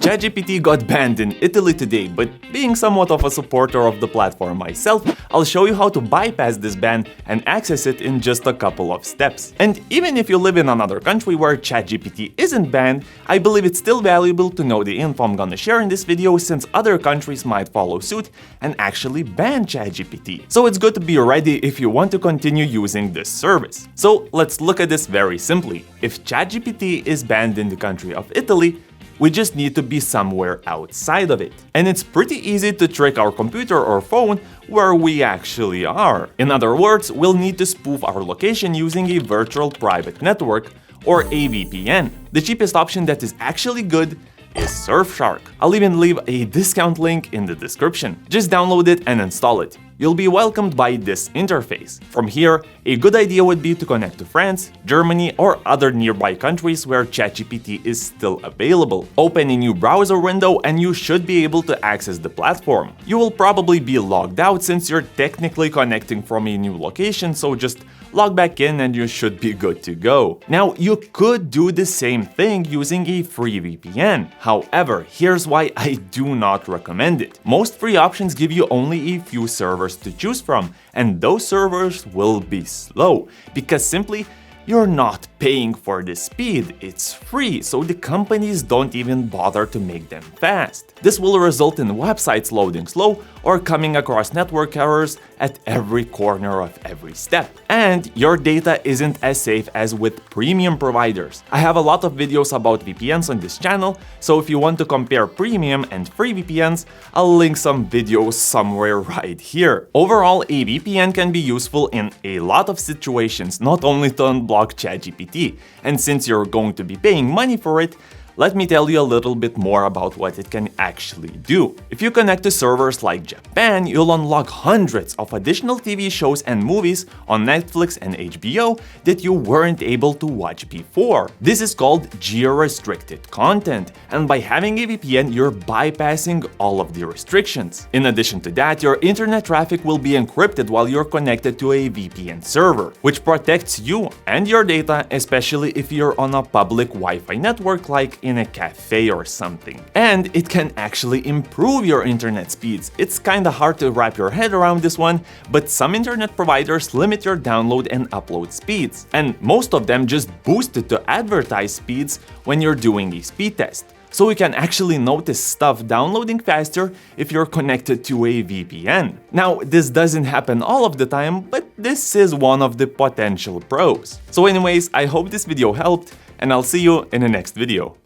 ChatGPT got banned in Italy today, but being somewhat of a supporter of the platform myself, I'll show you how to bypass this ban and access it in just a couple of steps. And even if you live in another country where ChatGPT isn't banned, I believe it's still valuable to know the info I'm gonna share in this video, since other countries might follow suit and actually ban ChatGPT. So it's good to be ready if you want to continue using this service. So let's look at this very simply. If ChatGPT is banned in the country of Italy, we just need to be somewhere outside of it. And it's pretty easy to trick our computer or phone where we actually are. In other words, we'll need to spoof our location using a virtual private network, or a VPN. The cheapest option that is actually good is Surfshark. I'll even leave a discount link in the description. Just download it and install it. You'll be welcomed by this interface. From here, a good idea would be to connect to France, Germany, or other nearby countries where ChatGPT is still available. Open a new browser window and you should be able to access the platform. You will probably be logged out since you're technically connecting from a new location, so just log back in and you should be good to go. Now, you could do the same thing using a free VPN. However, here's why I do not recommend it. Most free options give you only a few servers to choose from, and those servers will be slow, because simply you're not paying for the speed, it's free, so the companies don't even bother to make them fast. This will result in websites loading slow or coming across network errors at every corner of every step. And your data isn't as safe as with premium providers. I have a lot of videos about VPNs on this channel, so if you want to compare premium and free VPNs, I'll link some videos somewhere right here. Overall, a VPN can be useful in a lot of situations, not only to unblock ChatGPT. And since you're going to be paying money for it, let me tell you a little bit more about what it can actually do. If you connect to servers like Japan, you'll unlock hundreds of additional TV shows and movies on Netflix and HBO that you weren't able to watch before. This is called geo-restricted content, and by having a VPN, you're bypassing all of the restrictions. In addition to that, your internet traffic will be encrypted while you're connected to a VPN server, which protects you and your data, especially if you're on a public Wi-Fi network like in a cafe or something. And it can actually improve your internet speeds. It's kinda hard to wrap your head around this one, but some internet providers limit your download and upload speeds, and most of them just boost it to advertise speeds when you're doing a speed test. So you can actually notice stuff downloading faster if you're connected to a VPN. Now, this doesn't happen all of the time, but this is one of the potential pros. So anyways, I hope this video helped, and I'll see you in the next video.